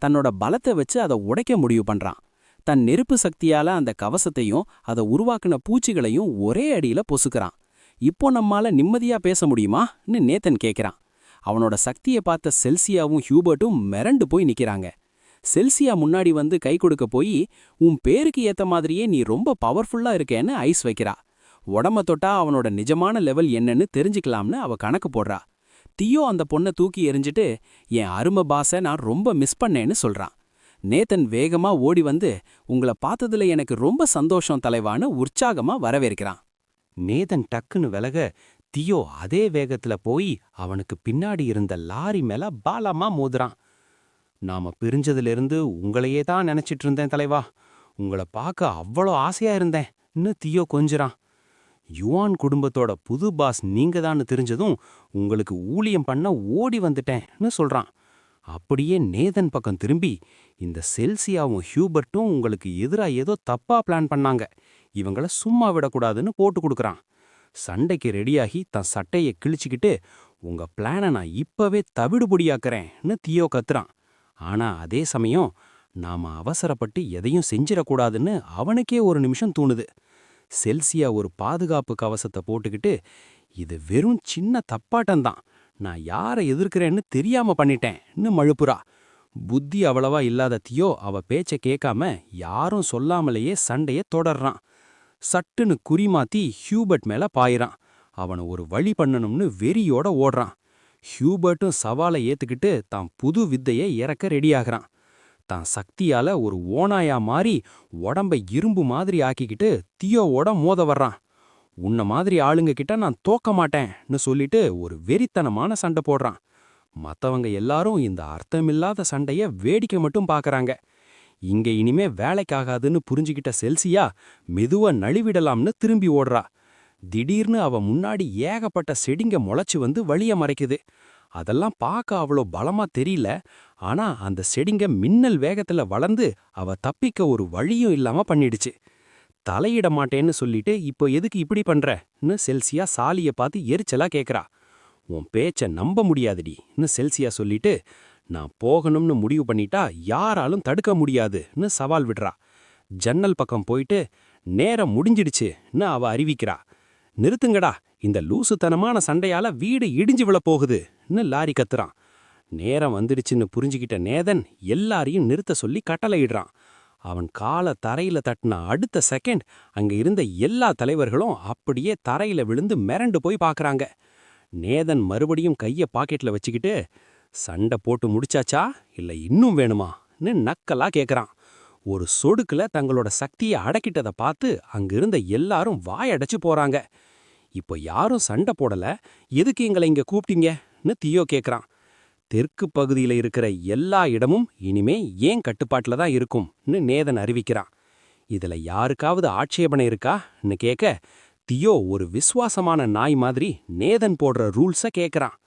தன்னோட பலத்தை வச்சு அதை உடைக்க முடிவு பண்றான். தன் நெருப்பு சக்தியால அந்த கவசத்தையும் அதை உருவாக்குன பூச்சிகளையும் ஒரே அடியில பொசுக்கிறான். இப்போ நம்மால நிம்மதியா பேச முடியுமான்னு நேத்தன் கேட்கிறான். அவனோட சக்தியை பார்த்த செல்சியாவும் ஹியூபர்ட்டும் மிரண்டு போய் நிக்கிறாங்க. செல்சியா முன்னாடி வந்து கை கொடுக்க போய், உன் பேருக்கு ஏத்த மாதிரியே நீ ரொம்ப பவர்ஃபுல்லா இருக்கேன்னு ஐஸ் வைக்கிறா. உடம்ப தொட்டா அவனோட நிஜமான லெவல் என்னன்னு தெரிஞ்சுக்கலாம்னு அவ கணக்கு போடுறா. தியோ அந்த பொண்ணை தூக்கி எறிஞ்சிட்டு, என் அருமை பாஸை நான் ரொம்ப மிஸ் பண்ணேன்னு சொல்றான். நேத்தன் வேகமா ஓடி வந்து, உங்களை பார்த்ததுல எனக்கு ரொம்ப சந்தோஷம் தலைவான்னு உற்சாகமா வரவேற்கிறான். நேதன் டக்குன்னு விலக, தியோ அதே வேகத்துல போய் அவனுக்கு பின்னாடி இருந்த லாரி மேல பாலமா மோதுறான். நாம பிரிஞ்சதிலிருந்து உங்களையே தான் நினைச்சிட்டு இருந்தேன் தலைவா. உங்களை பார்க்க அவ்வளோ ஆசையா இருந்தேன்னு தியோ கொஞ்சறான். யுவான் குடும்பத்தோட புது பாஸ் நீங்க தான்னு தெரிஞ்சதும் உங்களுக்கு ஊழியம் பண்ண ஓடி வந்துட்டேன்னு சொல்றான். அப்படியே நேதன் பக்கம் திரும்பி, இந்த செல்சியாவும் ஹியூபர்ட்டும் உங்களுக்கு எதிரா ஏதோ தப்பா பிளான் பண்ணாங்க, இவங்கள சும்மா விடக்கூடாதுன்னு போட்டு கொடுக்குறான். சண்டைக்கு ரெடியாகி தன் சட்டையை கிழிச்சுக்கிட்டு, உங்க பிளானை நான் இப்பவே தவிடுபொடியாக்குறேன்னு தியோ கத்துறான். ஆனா அதே சமயம் நாம அவசரப்பட்டு எதையும் செஞ்சிடக்கூடாதுன்னு அவனுக்கே ஒரு நிமிஷம் தோணுது. செல்சியா ஒரு பாதுகாப்பு கவசத்தை போட்டுக்கிட்டு, இது வெறும் சின்ன தப்பாட்டம்தான், நான் யாரை எதிர்க்கிறேன்னு தெரியாம பண்ணிட்டேன்னு மழுப்புறா. புத்தி அவ்வளவா இல்லாத தியோ அவ பேச்ச கேட்காம யாரும் சொல்லாமலேயே சண்டைய தொடர்றான். சட்டுன்னு குறிமாத்தி ஹியூபர்ட் மேல பாயிறான். அவனை ஒரு வழி பண்ணணும்னு வெறியோட ஓடுறான். ஹியூபர்ட்டும் சவாலை ஏத்துக்கிட்டு தான் புது வித்தையை இறக்க ரெடியாகிறான். தான் சக்தியால ஒரு ஓனாயா மாறி உடம்ப இரும்பு மாதிரி ஆக்கிக்கிட்டு தியோவோட மோத வர்றான். உன்ன மாதிரி ஆளுங்க கிட்ட நான் தோக்க மாட்டேன்னு சொல்லிட்டு ஒரு வெறித்தனமான சண்டை போடுறான். மத்தவங்க எல்லாரும் இந்த அர்த்தமில்லாத சண்டைய வேடிக்கை மட்டும் பாக்கறாங்க. இங்க இனிமே வேலைக்காகாதுன்னு புரிஞ்சுக்கிட்ட செல்சியா மெதுவா நழுவிடலாம்னு திரும்பி ஓடுறா. திடீர்னு அவ முன்னாடி ஏகப்பட்ட செடிங்க முளைச்சு வந்து வழிய மறைக்குது. அதெல்லாம் பார்க்க அவ்வளோ பலமா தெரியல. ஆனா அந்த செடிங்க மின்னல் வேகத்துல வளர்ந்து அவ தப்பிக்க ஒரு வழியும் இல்லாம பண்ணிடுச்சு. தலையிட மாட்டேன்னு சொல்லிட்டு இப்போ எதுக்கு இப்படி பண்றன்னு செல்சியா சாலிய பார்த்து எரிச்சலா கேக்குறா. உன் பேச்ச நம்ப முடியாதுடின்னு செல்சியா சொல்லிட்டு, நான் போகணும்னு முடிவு பண்ணிட்டா யாராலும் தடுக்க முடியாதுன்னு சவால் விடுறா. ஜன்னல் பக்கம் போயிட்டு, நேரம் முடிஞ்சிடுச்சுன்னு அவ அறிவிக்கிறா. நிறுத்துங்கடா, இந்த லூசுத்தனமான சண்டையால வீடு இடிஞ்சு விழ போகுதுன்னு லாரி கத்துறான். நேரம் வந்துடுச்சுன்னு புரிஞ்சுக்கிட்ட நேதன் எல்லாரையும் நிறுத்த சொல்லி கட்டளையிடுறான். அவன் காலை தரையில தட்டின அடுத்த செகண்ட் அங்க இருந்த எல்லா தலைவர்களும் அப்படியே தரையில விழுந்து மிரண்டு போய் பார்க்கறாங்க. நேதன் மறுபடியும் கைய பாக்கெட்ல வச்சுக்கிட்டு, சண்டை போட்டு முடிச்சாச்சா இல்ல இன்னும் வேணுமான்னு நக்கலா கேக்குறான். ஒரு சொடுக்குல தங்களோட சக்தியை அடக்கிட்டதை பார்த்து அங்கிருந்த எல்லாரும் வாயடைச்சு போறாங்க. இப்போ யாரும் சண்டை போடல, எதுக்கு எங்களை இங்க கூப்பிட்டீங்கன்னு தியோ கேக்குறான். தெற்கு பகுதியில இருக்கிற எல்லா இடமும் இனிமே ஏன் கட்டுப்பாட்டுல தான் இருக்கும்னு நேதன் அறிவிக்கிறான். இதுல யாருக்காவது ஆட்சேபனை இருக்கான்னு கேட்க, தியோ ஒரு விசுவாசமான நாய் மாதிரி நேதன் போடுற ரூல்ஸ கேக்குறான்.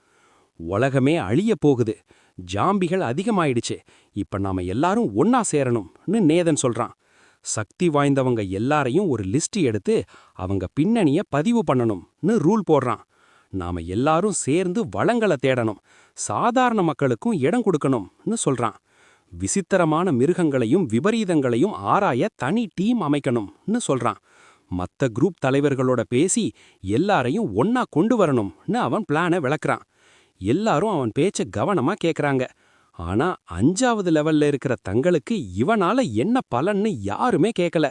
உலகமே அழிய போகுது, ஜாம்பிகள் அதிகமாயிடுச்சு, இப்ப நாம எல்லாரும் ஒன்னா சேரணும்னு நேதன் சொல்றான். சக்தி வாய்ந்தவங்க எல்லாரையும் ஒரு லிஸ்ட் எடுத்து அவங்க பின்னணிய பதிவு பண்ணணும்னு ரூல் போடுறான். நாம எல்லாரும் சேர்ந்து வளங்களை தேடணும், சாதாரண மக்களுக்கும் இடம் கொடுக்கணும்னு சொல்றான். விசித்திரமான மிருகங்களையும் விபரீதங்களையும் ஆராய தனி டீம் அமைக்கணும்னு சொல்றான். மத்த குரூப் தலைவர்களோட பேசி எல்லாரையும் ஒன்னா கொண்டு வரணும்னு அவன் பிளானை விளக்குறான். எல்லாரும் அவன் பேச்ச கவனமா கேக்குறாங்க. ஆனா 5வது லெவல்ல இருக்கிற தங்களுக்கு இவனால என்ன பலன்னு யாருமே கேட்கல.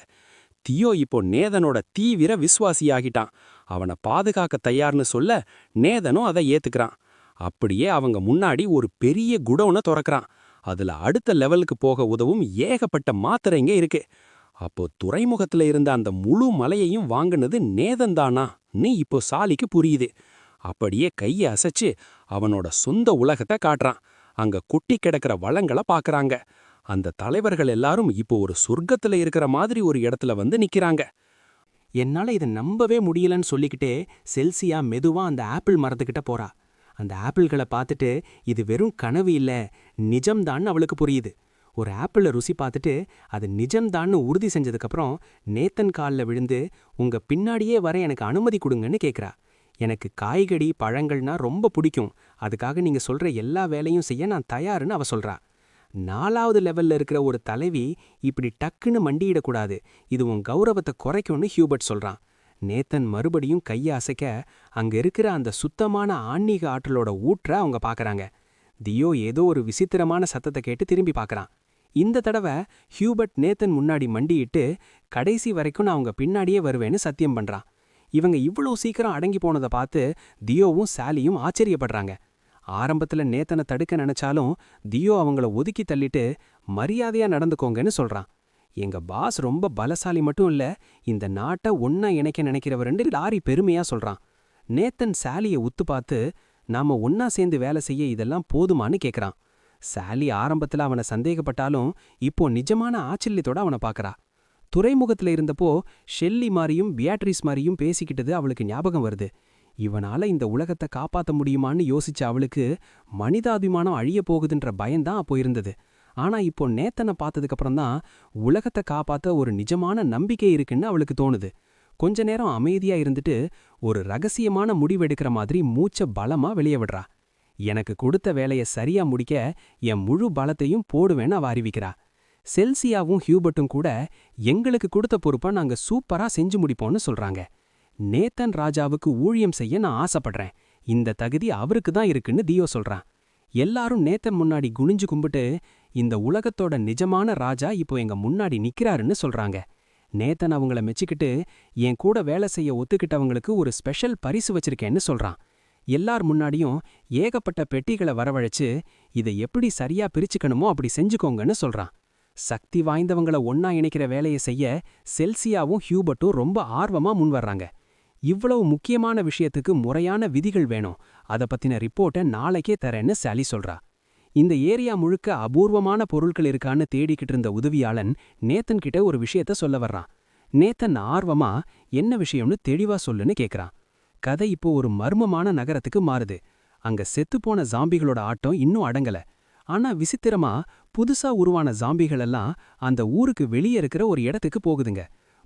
தியோ இப்போ நேதனோட தீவிர விசுவாசியாகிட்டான். அவனை பாதுகாக்க தயார்னு சொல்ல நேதனும் அதை ஏத்துக்கிறான். அப்படியே அவங்க முன்னாடி ஒரு பெரிய குடோனை திறக்கிறான். அதுல அடுத்த லெவலுக்கு போக உதவும் ஏகப்பட்ட மாத்திரைங்க இருக்கு. அப்போ துறைமுகத்துல இருந்த அந்த முழு மலையையும் வாங்கினது நேதன் தானான்னு இப்போ சாலிக்கு புரியுது. அப்படியே கையை அசைச்சு அவனோட சொந்த உலகத்தை காட்டுறான். அங்க கொட்டி கிடக்கிற வளங்களை பாக்குறாங்க. அந்த தலைவர்கள் எல்லாரும் இப்போ ஒரு சொர்க்கத்துல இருக்கிற மாதிரி ஒரு இடத்துல வந்து நிக்கிறாங்க. என்னால இதை நம்பவே முடியலன்னு சொல்லிக்கிட்டே செல்சியா மெதுவா அந்த ஆப்பிள் மரத்துக்கிட்ட போறா. அந்த ஆப்பிள்களை பார்த்துட்டு இது வெறும் கனவு இல்ல, நிஜம்தான்னு அவளுக்கு புரியுது. ஒரு ஆப்பிளை ருசி பார்த்துட்டு அது நிஜம்தான்னு உறுதி செஞ்சதுக்கப்புறம் நேத்தன் காலில் விழுந்து, உங்க பின்னாடியே வர எனக்கு அனுமதி கொடுங்கன்னு கேட்குறா. எனக்கு காய்கறி பழங்கள்னா ரொம்ப பிடிக்கும், அதுக்காக நீங்க சொல்ற எல்லா வேலையும் செய்ய நான் தயாருன்னு அவ சொல்றா. 4வது லெவல்ல இருக்கிற ஒரு தலைவி இப்படி டக்குன்னு மண்டியிடக்கூடாது, இது உன் கௌரவத்தை குறைக்கும்னு ஹியூபர்ட் சொல்றான். நேத்தன் மறுபடியும் கைய அசைக்க அங்க இருக்கிற அந்த சுத்தமான ஆன்மீக ஆற்றலோட ஊற்ற அவங்க பார்க்கறாங்க. தியோ ஏதோ ஒரு விசித்திரமான சத்தத்தை கேட்டு திரும்பி பார்க்கறான். இந்த தடவை ஹியூபர்ட் நேத்தன் முன்னாடி மண்டியிட்டு கடைசி வரைக்கும் நான் அவங்க பின்னாடியே வருவேன்னு சத்தியம் பண்றான். இவங்க இவ்வளோ சீக்கிரம் அடங்கி போனதை பார்த்து தியோவும் சாலியும் ஆச்சரியப்படுறாங்க. ஆரம்பத்துல நேத்தனை தடுக்க நினைச்சாலும் தியோ அவங்கள ஒதுக்கி தள்ளிட்டு மரியாதையா நடந்துக்கோங்கன்னு சொல்றான். எங்க பாஸ் ரொம்ப பலசாலி மட்டும் இல்ல, இந்த நாட்டை ஒன்னா இணைக்க நினைக்கிறவருன்னு லாரி பெருமையா சொல்றான். நேத்தன் சாலிய உத்து பார்த்து நாம ஒன்னா சேர்ந்து வேலை செய்ய இதெல்லாம் போதுமான்னு கேக்குறான். சாலி ஆரம்பத்துல அவனை சந்தேகப்பட்டாலும் இப்போ நிஜமான ஆச்சரியத்தோட அவனை பார்க்கறா. துறைமுகத்துல இருந்தப்போ ஷெல்லி மாதிரியும் பியாட்ரிஸ் மாதிரியும் பேசிக்கிட்டது அவளுக்கு ஞாபகம் வருது. இவனால இந்த உலகத்தை காப்பாத்த முடியுமான்னு யோசிச்ச அவளுக்கு மனிதாபிமானம் அழிய போகுதுன்ற பயம்தான் அப்போ இருந்தது. ஆனா இப்போ நேத்தனை பார்த்ததுக்கப்புறம்தான் உலகத்தை காப்பாத்த ஒரு நிஜமான நம்பிக்கை இருக்குன்னு அவளுக்கு தோணுது. கொஞ்ச நேரம் அமைதியா இருந்துட்டு ஒரு ரகசியமான முடிவெடுக்கிற மாதிரி மூச்ச பலமா வெளியே விடுறா. எனக்கு கொடுத்த வேலையை சரியா முடிக்க என் முழு பலத்தையும் போடுவேன்னு அவ அறிவிக்கிறா. செல்சியாவும் ஹியூபர்ட்டும் கூட எங்களுக்கு கொடுத்த பொறுப்பை நாங்க சூப்பரா செஞ்சு முடிப்போம்னு சொல்றாங்க. நேத்தன் ராஜாவுக்கு ஊழியம் செய்ய நான் ஆசைப்படுறேன், இந்த தகுதி அவருக்கு தான் இருக்குன்னு தியோ சொல்றான். எல்லாரும் நேத்தன் முன்னாடி குனிஞ்சு கும்பிட்டு இந்த உலகத்தோட நிஜமான ராஜா இப்போ எங்க முன்னாடி நிக்கிறாருன்னு சொல்றாங்க. நேத்தன் அவங்கள மெச்சிக்கிட்டு என் கூட வேலை செய்ய ஒத்துக்கிட்டவங்களுக்கு ஒரு ஸ்பெஷல் பரிசு வச்சிருக்கேன்னு சொல்றான். எல்லார் முன்னாடியும் ஏகப்பட்ட பெட்டிகளை வரவழைச்சு இதை எப்படி சரியா பிரிச்சுக்கணுமோ அப்படி செஞ்சுக்கோங்கன்னு சொல்றான். சக்தி வாய்ந்தவங்கள ஒன்னா இணைக்கிற வேலையை செய்ய செல்சியாவும் ஹியூபர்ட்டும் ரொம்ப ஆர்வமா முன்வர்றாங்க. இவ்வளவு முக்கியமான விஷயத்துக்கு முறையான விதிகள் வேணும், அதை பத்தின ரிப்போர்ட்டை நாளைக்கே தரேன்னு சாலி சொல்றா. இந்த ஏரியா முழுக்க அபூர்வமான பொருட்கள் இருக்கான்னு தேடிக்கிட்டு இருந்த உதவியாளன் நேத்தன் கிட்ட ஒரு விஷயத்த சொல்ல வர்றான். நேத்தன் ஆர்வமா என்ன விஷயம்னு தெளிவா சொல்லுன்னு கேக்குறான். கதை இப்போ ஒரு மர்மமான நகரத்துக்கு மாறுது. அங்க செத்துப்போன ஜாம்பிகளோட ஆட்டம் இன்னும் அடங்கல. ஆனா விசித்திரமா புதுசா உருவான ஜாம்பிகள் எல்லாம் அந்த ஊருக்கு வெளியே இருக்கிற ஒரு இடத்துக்கு போகுதுங்க.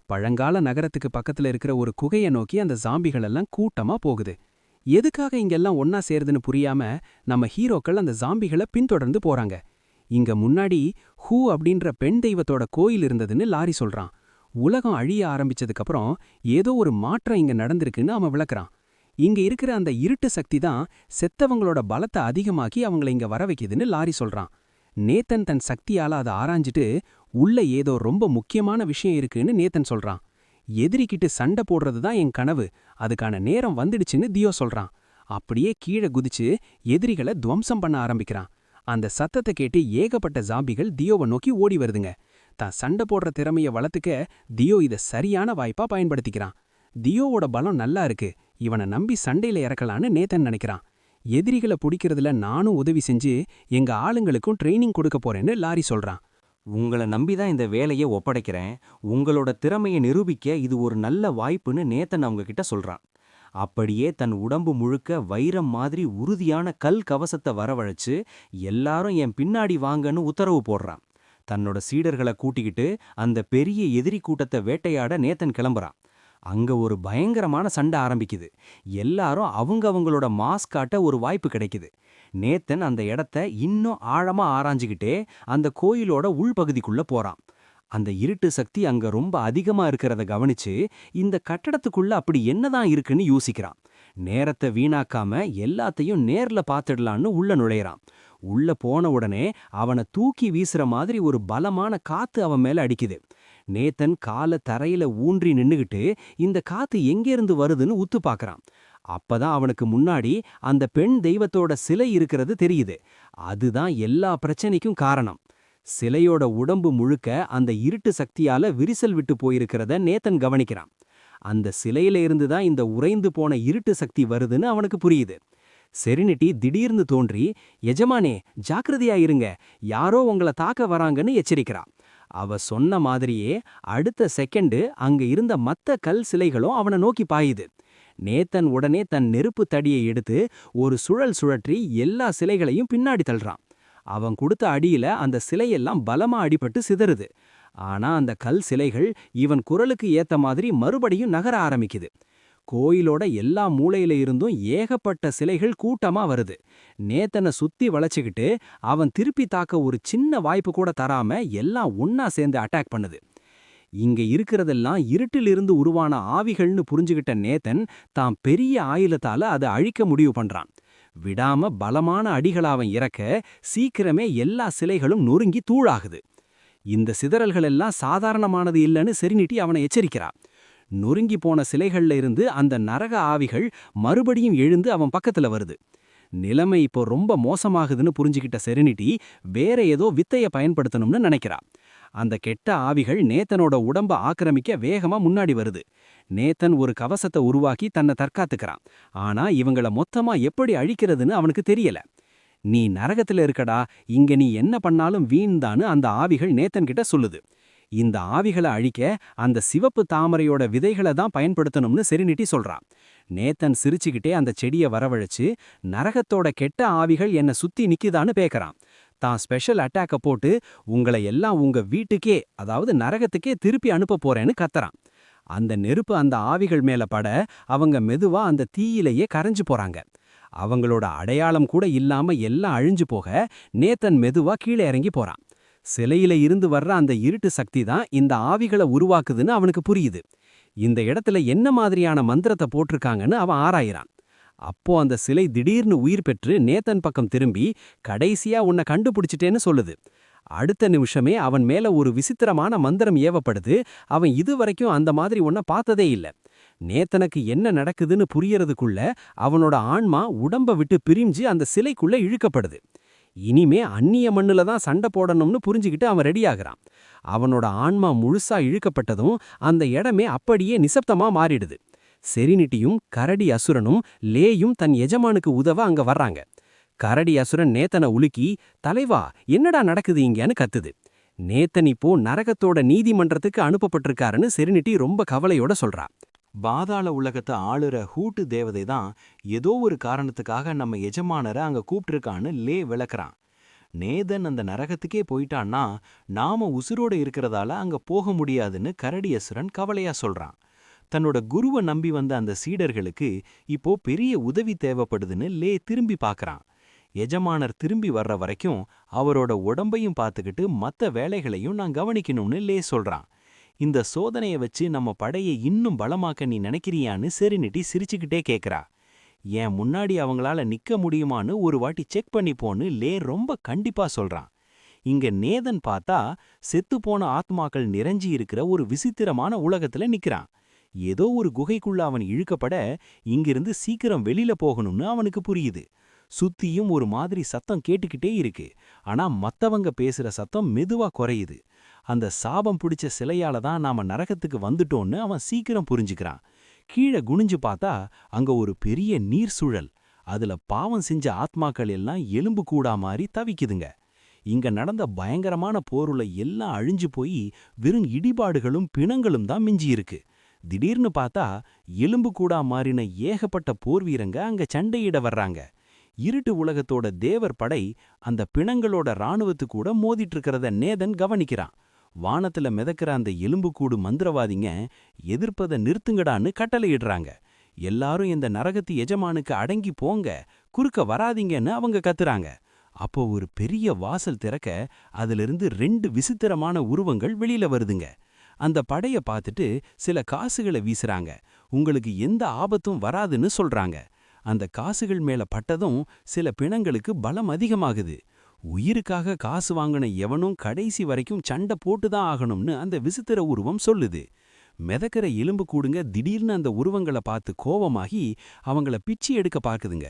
பழங்கால நகரத்துக்கு பக்கத்துல இருக்கிற ஒரு குகையை நோக்கி அந்த ஜாம்பிகள் எல்லாம் கூட்டமா போகுது. எதுக்காக இங்கெல்லாம் ஒன்னா சேருதுன்னு புரியாம நம்ம ஹீரோக்கள் அந்த ஜாம்பிகளை பின்தொடர்ந்து போறாங்க. இங்க முன்னாடி ஹூ அப்படின்ற பெண் தெய்வத்தோட கோயில் இருந்ததுன்னு லாரி சொல்றான். உலகம் அழிய ஆரம்பிச்சதுக்கப்புறம் ஏதோ ஒரு மாற்றம் இங்க நடந்திருக்குன்னு அவன் விளக்குறான். இங்க இருக்கிற அந்த இருட்டு சக்தி தான் செத்தவங்களோட பலத்தை அதிகமாக்கி அவங்கள இங்க வர வைக்குதுன்னு லாரி சொல்றான். நேத்தன் தன் சக்தியால அதை ஆராய்ஞ்சிட்டு உள்ள ஏதோ ரொம்ப முக்கியமான விஷயம் இருக்குன்னு நேத்தன் சொல்றான். எதிரிக்கிட்டு சண்டை போடுறது தான் என் கனவு, அதுக்கான நேரம் வந்துடுச்சுன்னு தியோ சொல்றான். அப்படியே கீழே குதிச்சு எதிரிகளை துவம்சம் பண்ண ஆரம்பிக்கிறான். அந்த சத்தத்தை கேட்டு ஏகப்பட்ட ஜாம்பிகள் தியோவை நோக்கி ஓடி வருதுங்க. தான் சண்டை போடுற திறமைய வளர்த்துக்க தியோ இதை சரியான வாய்ப்பா பயன்படுத்திக்கிறான். தியோவோட பலம் நல்லா இருக்கு, இவனை நம்பி சண்டையில இறக்கலான்னு நேத்தன் நினைக்கிறான். எதிரிகளை பிடிக்கிறதுல நானும் உதவி செஞ்சு எங்க ஆளுங்களுக்கும் ட்ரைனிங் கொடுக்க போறேன்னு லாரி சொல்றான். உங்களை நம்பிதான் இந்த வேலையை ஒப்படைக்கிறேன், உங்களோட திறமையை நிரூபிக்க இது ஒரு நல்ல வாய்ப்புன்னு நேத்தன் அவங்க கிட்ட சொல்றான். அப்படியே தன் உடம்பு முழுக்க வைரம் மாதிரி உறுதியான கல் கவசத்தை வரவழைச்சு எல்லாரும் என் பின்னாடி வாங்கன்னு உத்தரவு போடுறான். தன்னோட சீடர்களை கூட்டிக்கிட்டு அந்த பெரிய எதிரி கூட்டத்தை வேட்டையாட நேத்தன் கிளம்புறான். அங்க ஒரு பயங்கரமான சண்டை ஆரம்பிக்குது. எல்லாரும் அவங்களோட மாஸ்க் காட்ட ஒரு வாய்ப்பு கிடைக்குது. நேத்தன் அந்த இடத்த இன்னும் ஆழமா ஆராய்ஞ்சுக்கிட்டே அந்த கோயிலோட உள்பகுதிக்குள்ள போறான். அந்த இருட்டு சக்தி அங்க ரொம்ப அதிகமா இருக்கிறத கவனிச்சு இந்த கட்டடத்துக்குள்ள அப்படி என்னதான் இருக்குன்னு யோசிக்கிறான். நேரத்தை வீணாக்காம எல்லாத்தையும் நேர்ல பார்த்துடலான்னு உள்ள நுழையறான். உள்ள போன உடனே அவனை தூக்கி வீசுற மாதிரி ஒரு பலமான காத்து அவன் மேல அடிக்குது. நேத்தன் காலை தரையில ஊன்றி நின்னுகிட்டு இந்த காத்து எங்கேருந்து வருதுன்னு உத்து பார்க்கறான். அப்பதான் அவனுக்கு முன்னாடி அந்த பெண் தெய்வத்தோட சிலை இருக்கிறது தெரியுது. அதுதான் எல்லா பிரச்சனைக்கும் காரணம். சிலையோட உடம்பு முழுக்க அந்த இருட்டு சக்தியால விரிசல் விட்டு போயிருக்கிறத நேத்தன் கவனிக்கிறான். அந்த சிலையில இருந்து தான் இந்த உறைந்து போன இருட்டு சக்தி வருதுன்னு அவனுக்கு புரியுது. செரினிட்டி திடீர்னு தோன்றி, எஜமானே ஜாக்கிரதையா இருங்க, யாரோ உங்களை தாக்க வராங்கன்னு எச்சரிக்கிறா. அவ சொன்ன மாதிரியே அடுத்த செகண்டு அங்க இருந்த மத்த கல் சிலைகளும் அவனை நோக்கி பாயுது. நேத்தன் உடனே தன் நெருப்பு தடியை எடுத்து ஒரு சுழல் சுழற்றி எல்லா சிலைகளையும் பின்னாடி தள்ளுறான். அவன் கொடுத்த அடியில அந்த சிலையெல்லாம் பலமா அடிபட்டு சிதறுது. ஆனா அந்த கல் சிலைகள் இவன் குரலுக்கு ஏத்த மாதிரி மறுபடியும் நகர ஆரம்பிக்குது. கோயிலோட எல்லா மூலையில இருந்தும் ஏகப்பட்ட சிலைகள் கூட்டமா வருது. நேத்தனை சுத்தி வளைச்சுக்கிட்டு அவன் திருப்பி தாக்க ஒரு சின்ன வாய்ப்பு கூட தராம எல்லாம் ஒன்னா சேர்ந்து அட்டாக் பண்ணுது. இங்க இருக்கிறதெல்லாம் இருட்டிலிருந்து உருவான ஆவிகள்னு புரிஞ்சுகிட்ட நேத்தன் தான் பெரிய ஆயுதத்தால அதை அழிக்க முடிவு பண்றான். விடாம பலமான அடிகள அவன் இறக்க சீக்கிரமே எல்லா சிலைகளும் நொறுங்கி தூளாகுது. இந்த சிதறல்கள் எல்லாம் சாதாரணமானது இல்லைன்னு செரினிட்டி அவனை எச்சரிக்கிறா. நொறுங்கி போன சிலைகள்ல இருந்து அந்த நரக ஆவிகள் மறுபடியும் எழுந்து அவன் பக்கத்துல வருது. நிலைமை இப்போ ரொம்ப மோசமாகுதுன்னு புரிஞ்சுக்கிட்ட செரினிட்டி வேற ஏதோ வித்தைய பயன்படுத்தணும்னு நினைக்கிறா. அந்த கெட்ட ஆவிகள் நேத்தனோட உடம்ப ஆக்கிரமிக்க வேகமா முன்னாடி வருது. நேத்தன் ஒரு கவசத்தை உருவாக்கி தன்னை தற்காத்துக்கிறான். ஆனா இவங்கள மொத்தமா எப்படி அழிக்கிறதுன்னு அவனுக்கு தெரியல. நீ நரகத்துல இருக்கடா, இங்க நீ என்ன பண்ணாலும் வீண்தான்னு அந்த ஆவிகள் நேத்தன் கிட்ட சொல்லுது. இந்த ஆவிகளை அழிக்க அந்த சிவப்பு தாமரையோட விதைகளை தான் பயன்படுத்தணும்னு செரினிட்டி சொல்றான். நேத்தன் சிரிச்சுக்கிட்டே அந்த செடியை வரவழைச்சு நரகத்தோட கெட்ட ஆவிகள் என்ன சுத்தி நிக்குதான்னு பேக்கறான். தான் ஸ்பெஷல் அட்டாக்க போட்டு உங்களை எல்லாம் உங்க வீட்டுக்கே, அதாவது நரகத்துக்கே திருப்பி அனுப்ப போறேன்னு கத்தறான். அந்த நெருப்பு அந்த ஆவிகள் மேல பட அவங்க மெதுவா அந்த தீயிலேயே கரைஞ்சு போறாங்க. அவங்களோட அடையாளம் கூட இல்லாம எல்லாம் அழிஞ்சு போக நேத்தன் மெதுவா கீழே இறங்கி போறான். சிலையில இருந்து வர்ற அந்த இருட்டு சக்தி தான் இந்த ஆவிகளை உருவாக்குதுன்னு அவனுக்கு புரியுது. இந்த இடத்துல என்ன மாதிரியான மந்திரத்தை போட்டிருக்காங்கன்னு அவன் ஆராயிறான். அப்போ அந்த சிலை திடீர்னு உயிர் பெற்று நேத்தன் பக்கம் திரும்பி கடைசியா உன்னை கண்டுபிடிச்சிட்டேன்னு சொல்லுது. அடுத்த நிமிஷமே அவன் மேல ஒரு விசித்திரமான மந்திரம் ஏவப்படுது. அவன் இதுவரைக்கும் அந்த மாதிரி ஒன்ன பார்த்ததே இல்ல. நேத்தனுக்கு என்ன நடக்குதுன்னு புரியறதுக்குள்ள அவனோட ஆன்மா உடம்ப விட்டு பிரிஞ்சு அந்த சிலைக்குள்ள இழுக்கப்படுது. இனிமே அந்நிய மண்ணுல தான் சண்டை போடணும்னு புரிஞ்சுக்கிட்டு அவன் ரெடியாகிறான். அவனோட ஆன்மா முழுசா இழுக்கப்பட்டதும் அந்த இடமே அப்படியே நிசப்தமா மாறிடுது. செரினிட்டியும் கரடி அசுரனும் லேயும் தன் எஜமானுக்கு உதவ அங்க வர்றாங்க. கரடி அசுரன் நேத்தனை உலுக்கி, தலைவா என்னடா நடக்குது இங்கன்னு கத்துது. நேத்தன் இப்போ நரகத்தோட நீதிமன்றத்துக்கு அனுப்பப்பட்டிருக்காருன்னு செரினிட்டி ரொம்ப கவலையோட சொல்றா. பாதாள உலகத்தை ஆளுற ஹூட்டு தேவதை தான் ஏதோ ஒரு காரணத்துக்காக நம்ம எஜமானரை அங்க கூப்பிட்டிருக்கான்னு லே விளக்குறான். நேதன் அந்த நரகத்துக்கே போயிட்டான்னா நாம உசுரோட இருக்கிறதால அங்க போக முடியாதுன்னு கரடி அசுரன் கவலையா சொல்றான். தன்னோட குருவை நம்பி வந்த அந்த சீடர்களுக்கு இப்போ பெரிய உதவி தேவைப்படுதுன்னு லே திரும்பி பார்க்கறான். எஜமானர் திரும்பி வர்ற வரைக்கும் அவரோட உடம்பையும் பார்த்துக்கிட்டு மத்த வேலைகளையும் நான் கவனிக்கணும்னு லே சொல்றான். இந்த சோதனையை வச்சு நம்ம படையை இன்னும் பலமாக்க நீ நினைக்கிறியான்னு செரினிட்டி சிரிச்சுக்கிட்டே கேட்கறா. ஏன் முன்னாடி அவங்களால நிக்க முடியுமான்னு ஒரு வாட்டி செக் பண்ணிப்போன்னு லே ரொம்ப கண்டிப்பா சொல்றான். இங்க நேதன் பார்த்தா செத்துப்போன ஆத்மாக்கள் நிறைஞ்சி இருக்கிற ஒரு விசித்திரமான உலகத்துல நிக்கிறான். ஏதோ ஒரு குகைக்குள்ள அவன் இழுக்கப்பட இங்கிருந்து சீக்கிரம் வெளியில போகணும்னு அவனுக்கு புரியுது. சுத்தியும் ஒரு மாதிரி சத்தம் கேட்டுக்கிட்டே இருக்கு. ஆனா மத்தவங்க பேசுற சத்தம் மெதுவா குறையுது. அந்த சாபம் பிடிச்ச சிலையால தான் நாம நரகத்துக்கு வந்துட்டோம்னு அவன் சீக்கிரம் புரிஞ்சுக்கிறான். கீழே குனிஞ்சு பார்த்தா அங்க ஒரு பெரிய நீர் சுழல். அதுல பாவம் செஞ்ச ஆத்மாக்கள் எல்லாம் எலும்பு கூடா மாதிரி தவிக்குதுங்க. இங்க நடந்த பயங்கரமான போருல எல்லாம் அழிஞ்சு போய் வெறும் இடிபாடுகளும் பிணங்களும் தான் மிஞ்சி இருக்கு. திடீர்னு பார்த்தா எலும்பு கூடா மாறின ஏகப்பட்ட போர் வீரங்க அங்க சண்டையிட வர்றாங்க. இருட்டு உலகத்தோட தேவர் படை அந்த பிணங்களோட இராணுவத்து கூட மோதிட்டு இருக்கிறத நேதன் கவனிக்கிறான். வானத்துல மிதக்கிற அந்த எலும்புக்கூடு மந்திரவாதிங்க எதிர்ப்பதை நிறுத்துங்கடான்னு கட்டளையிடுறாங்க. எல்லாரும் இந்த நரகத்து எஜமானுக்கு அடங்கி போங்க, குறுக்க வராதீங்கன்னு அவங்க கத்துறாங்க. அப்போ ஒரு பெரிய வாசல் திறக்க அதிலிருந்து 2 விசித்திரமான உருவங்கள் வெளியில வருதுங்க. அந்த படைய பார்த்துட்டு சில காசுகளை வீசுறாங்க. உங்களுக்கு எந்த ஆபத்தும் வராதுன்னு சொல்றாங்க. அந்த காசுகள் மேல பட்டதும் சில பிணங்களுக்கு பலம் அதிகமாகுது. உயிருக்காக காசு வாங்கின எவனும் கடைசி வரைக்கும் சண்டை போட்டுதான் ஆகணும்னு அந்த விசித்திர உருவம் சொல்லுது. மிதக்கிற எலும்பு கூடுங்க திடீர்னு அந்த உருவங்களை பார்த்து கோவமாகி அவங்கள பிச்சி எடுக்க பார்க்குதுங்க.